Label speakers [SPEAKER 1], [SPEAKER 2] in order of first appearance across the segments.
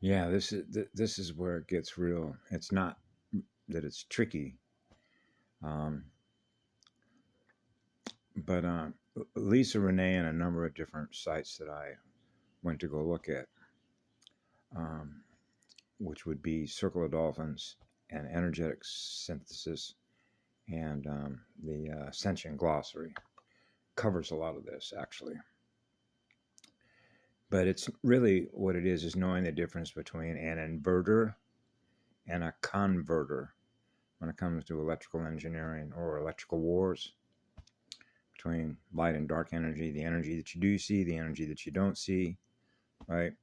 [SPEAKER 1] Yeah, this is where it gets real. It's not that it's tricky, um, but Lisa Renee and a number of different sites that I went to go look at, um, which would be Circle of Dolphins and Energetic Synthesis and the Ascension Glossary, covers a lot of this actually. But it's really what it is knowing the difference between an inverter and a converter when it comes to electrical engineering or electrical wars between light and dark energy, the energy that you do see, the energy that you don't see, right?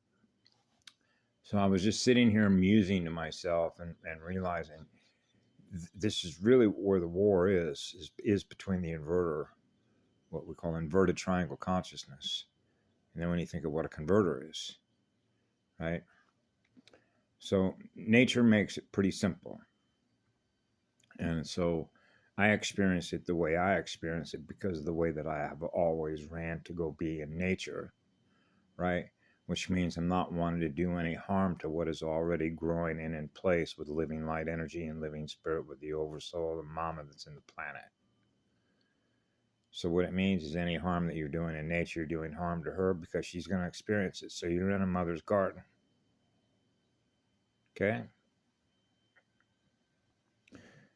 [SPEAKER 1] So I was just sitting here musing to myself and realizing this is really where the war is between the inverter, what we call inverted triangle consciousness. And then when you think of what a converter is, right? So nature makes it pretty simple. And so I experience it the way I experience it because of the way that I have always ran to go be in nature, right? Which means I'm not wanting to do any harm to what is already growing in place with living light energy and living spirit with the oversoul, the mama that's in the planet. So what it means is any harm that you're doing in nature, you're doing harm to her because she's going to experience it. So you're in a mother's garden. Okay?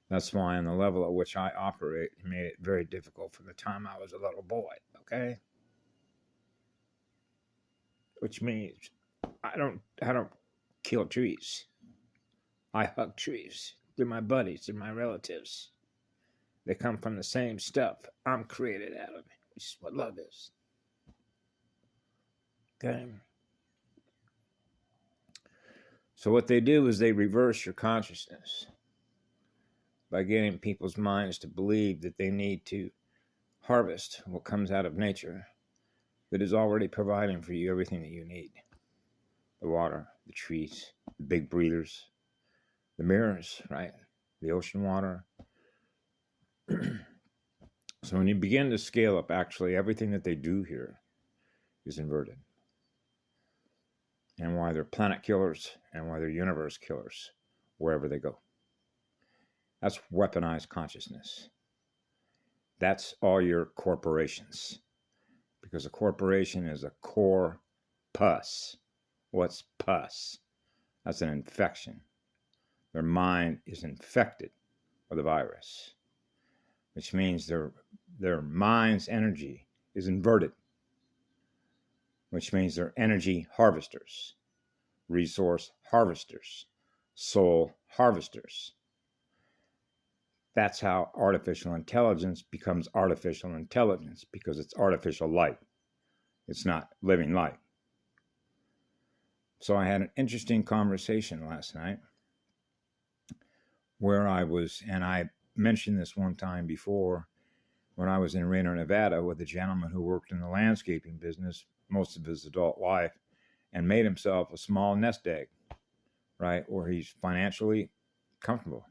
[SPEAKER 1] That's why on the level at which I operate, it made it very difficult from the time I was a little boy. Okay? Which means I don't kill trees. I hug trees. They're my buddies. They're my relatives. They come from the same stuff I'm created out of, which is what love is. Okay? So what they do is they reverse your consciousness by getting people's minds to believe that they need to harvest what comes out of nature that is already providing for you everything that you need. The water, the trees, the big breathers, the mirrors, right? The ocean water. So when you begin to scale up, actually everything that they do here is inverted. And why they're planet killers and why they're universe killers wherever they go. That's weaponized consciousness. That's all your corporations. Because a corporation is a core pus. What's pus? That's an infection. Their mind is infected with a virus, which means their mind's energy is inverted, which means they're energy harvesters, resource harvesters, soul harvesters. That's how artificial intelligence becomes artificial intelligence, because it's artificial light. It's not living light. So I had an interesting conversation last night where I was, and I mentioned this one time before, when I was in Reno, Nevada, with a gentleman who worked in the landscaping business most of his adult life and made himself a small nest egg, right, where he's financially comfortable.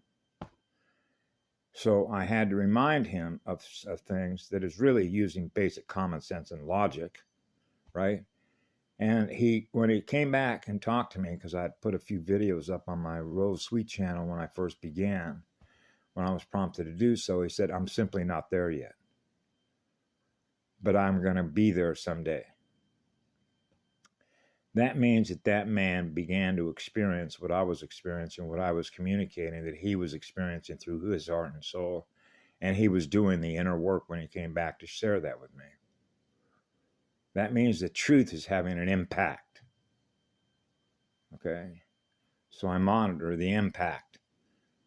[SPEAKER 1] So I had to remind him of things that is really using basic common sense and logic, right? And when he came back and talked to me, because I'd put a few videos up on my Rose Sweet channel when I first began, when I was prompted to do so, he said, I'm simply not there yet. But I'm going to be there someday. That means that man began to experience what I was experiencing, what I was communicating, that he was experiencing through his heart and soul. And he was doing the inner work when he came back to share that with me. That means the truth is having an impact. Okay? So I monitor the impact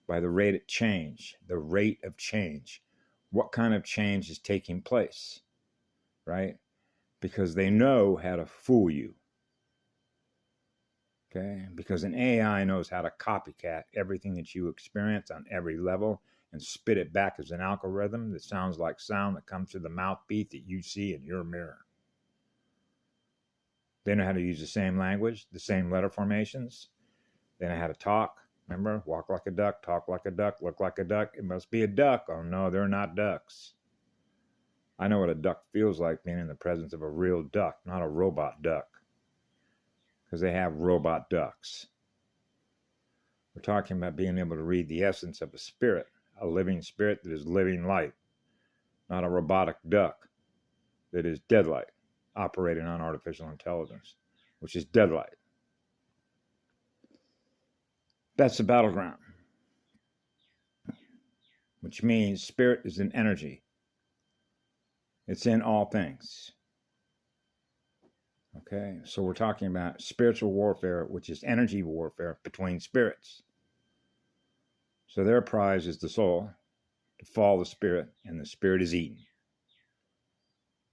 [SPEAKER 1] by the rate of change, the rate of change. What kind of change is taking place, right? Because they know how to fool you. Okay? Because an AI knows how to copycat everything that you experience on every level and spit it back as an algorithm that sounds like sound that comes through the mouthpiece that you see in your mirror. They know how to use the same language, the same letter formations. They know how to talk. Remember, walk like a duck, talk like a duck, look like a duck. It must be a duck. Oh, no, they're not ducks. I know what a duck feels like, being in the presence of a real duck, not a robot duck. because they have robot ducks. We're talking about being able to read the essence of a spirit, a living spirit that is living light, not a robotic duck that is dead light, operating on artificial intelligence, which is dead light. That's the battleground, which means spirit is an energy. It's in all things. Okay, so we're talking about spiritual warfare, which is energy warfare between spirits. So their prize is the soul to fall the spirit, and the spirit is eaten.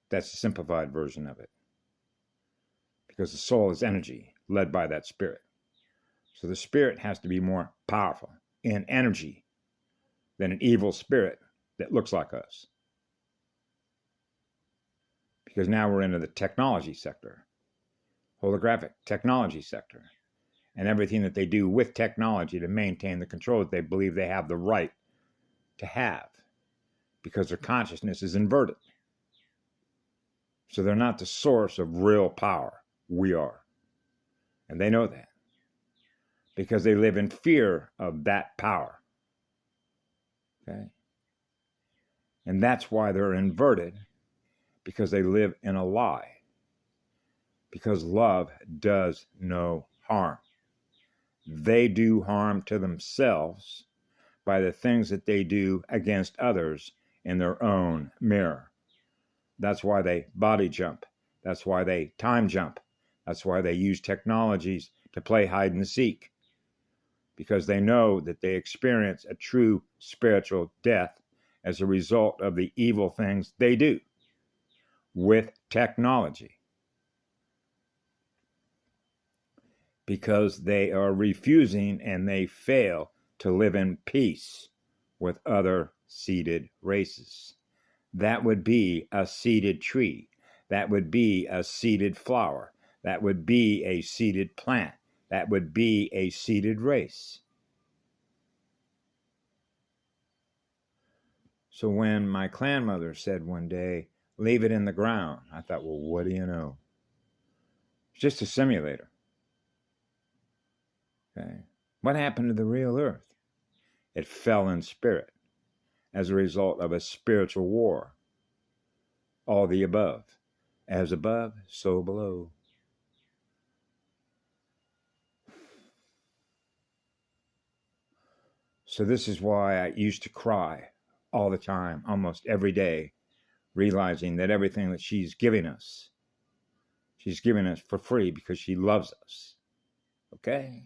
[SPEAKER 1] That's the simplified version of it. Because the soul is energy led by that spirit. So the spirit has to be more powerful in energy than an evil spirit that looks like us. Because now we're into the technology sector, holographic technology sector, and everything that they do with technology to maintain the control that they believe they have the right to have, because their consciousness is inverted. So they're not the source of real power. We are. And they know that, because they live in fear of that power. Okay? And that's why they're inverted, because they live in a lie. Because love does no harm. They do harm to themselves by the things that they do against others in their own mirror. That's why they body jump. That's why they time jump. That's why they use technologies to play hide and seek. Because they know that they experience a true spiritual death as a result of the evil things they do with technology. Because they are refusing and they fail to live in peace with other seeded races. That would be a seeded tree. That would be a seeded flower. That would be a seeded plant. That would be a seeded race. So when my clan mother said one day, leave it in the ground, I thought, well, what do you know? It's just a simulator. Okay. What happened to the real earth? It fell in spirit as a result of a spiritual war. All the above. As above, so below. So this is why I used to cry all the time, almost every day, realizing that everything that she's giving us for free because she loves us. Okay?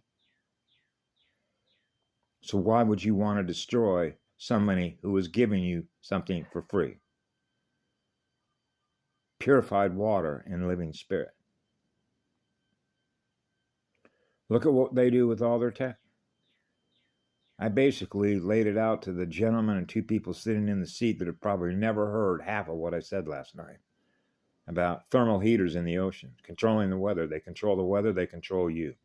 [SPEAKER 1] So why would you want to destroy somebody who is giving you something for free? Purified water and living spirit. Look at what they do with all their tech. I basically laid it out to the gentleman and two people sitting in the seat that have probably never heard half of what I said last night about thermal heaters in the ocean, controlling the weather. They control the weather, they control you.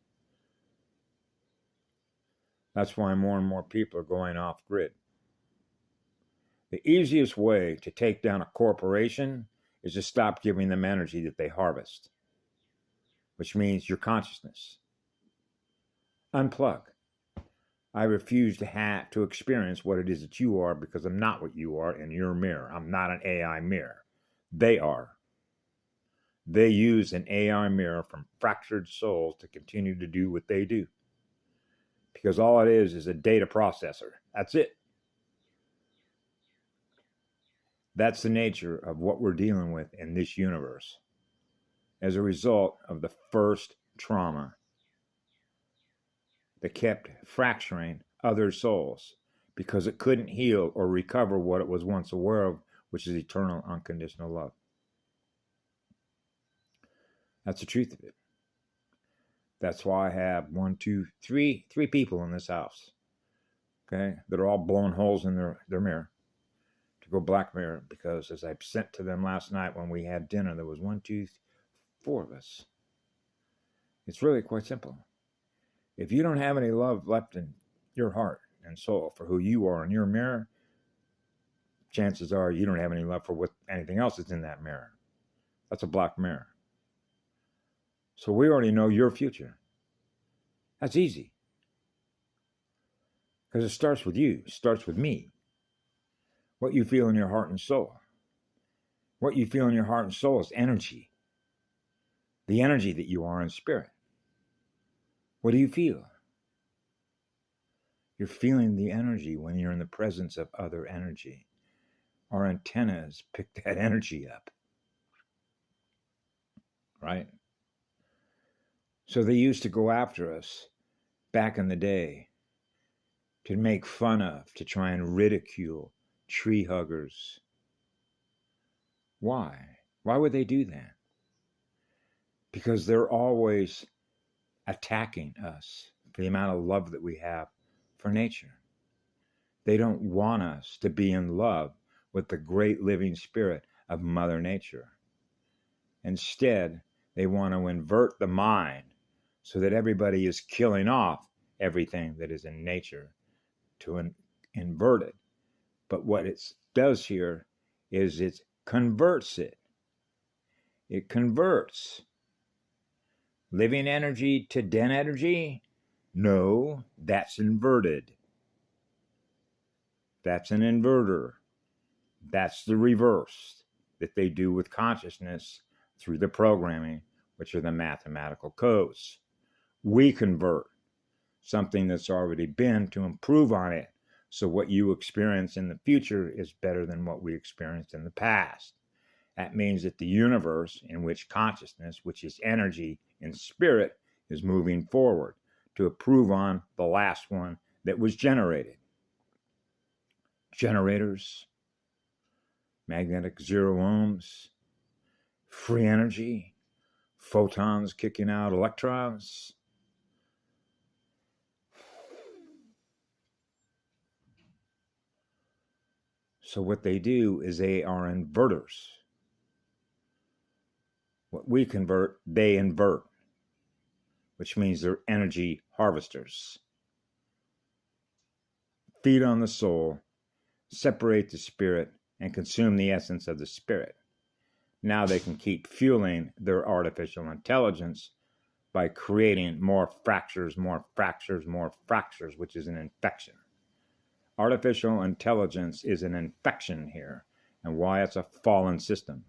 [SPEAKER 1] That's why more and more people are going off grid. The easiest way to take down a corporation is to stop giving them energy that they harvest, which means your consciousness. Unplug. I refuse to experience what it is that you are, because I'm not what you are in your mirror. I'm not an AI mirror. They are. They use an AI mirror from fractured souls to continue to do what they do. Because all it is a data processor. That's it. That's the nature of what we're dealing with in this universe as a result of the first trauma that kept fracturing other souls because it couldn't heal or recover what it was once aware of, which is eternal unconditional love. That's the truth of it. That's why I have three people in this house, okay, that are all blowing holes in their mirror to go black mirror, because as I sent to them last night when we had dinner, there was 4 of us. It's really quite simple. If you don't have any love left in your heart and soul for who you are in your mirror, chances are you don't have any love for what anything else is in that mirror. That's a black mirror. So we already know your future. That's easy. Because it starts with you, it starts with me. What you feel in your heart and soul. What you feel in your heart and soul is energy. The energy that you are in spirit. What do you feel? You're feeling the energy when you're in the presence of other energy. Our antennas pick that energy up. Right? So they used to go after us back in the day to make fun of, to try and ridicule tree huggers. Why? Why would they do that? Because they're always attacking us for the amount of love that we have for nature. They don't want us to be in love with the great living spirit of Mother Nature. Instead, they want to invert the mind so that everybody is killing off everything that is in nature to invert it. But what it does here is it converts it. It converts living energy to dead energy. No, that's inverted. That's an inverter. That's the reverse that they do with consciousness through the programming, which are the mathematical codes. We convert something that's already been to improve on it. So what you experience in the future is better than what we experienced in the past. That means that the universe in which consciousness, which is energy and spirit, is moving forward to improve on the last one that was generated. Generators, magnetic zero ohms, free energy, photons kicking out electrons. So what they do is they are inverters. What we convert, they invert, which means they're energy harvesters. Feed on the soul, separate the spirit, and consume the essence of the spirit. Now they can keep fueling their artificial intelligence by creating more fractures, which is an infection. Artificial intelligence is an infection here, and why it's a fallen system.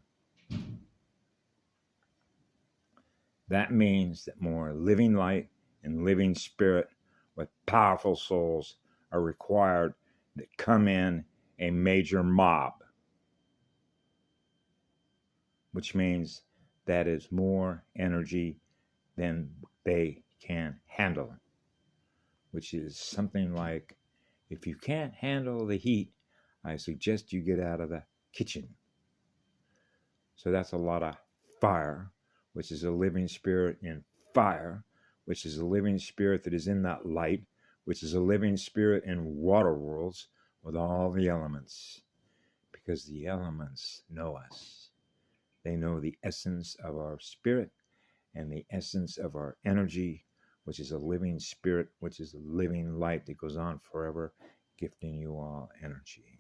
[SPEAKER 1] That means that more living light and living spirit with powerful souls are required that come in a major mob, which means that is more energy than they can handle, which is something like, if you can't handle the heat, I suggest you get out of the kitchen. So that's a lot of fire, which is a living spirit in fire, which is a living spirit that is in that light, which is a living spirit in water worlds with all the elements, because the elements know us. They know the essence of our spirit and the essence of our energy, which is a living spirit, which is a living light that goes on forever, gifting you all energy.